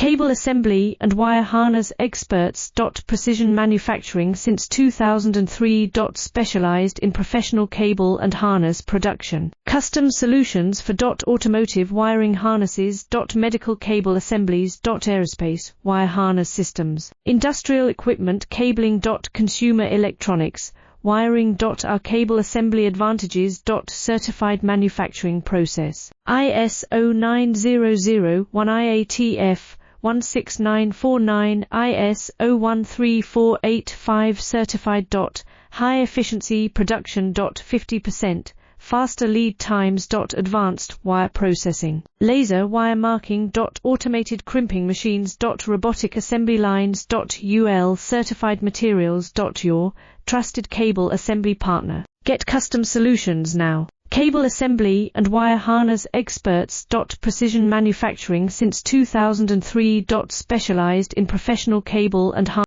Cable assembly and wire harness experts. Precision manufacturing since 2003. Specialized in professional cable and harness production. Custom solutions for automotive wiring harnesses. Medical cable assemblies. Aerospace wire harness systems. Industrial equipment cabling. Consumer electronics wiring. Our cable assembly advantages. Certified manufacturing process. ISO 9001 IATF 16949 ISO 13485 certified. High efficiency production. 50% faster lead times. Advanced wire processing. Laser wire marking. Automated crimping machines. Robotic assembly lines. UL certified materials. Your trusted cable assembly partner. Get custom solutions now. Cable assembly and wire harness experts. Precision manufacturing since 2003. Specialized in professional cable and harness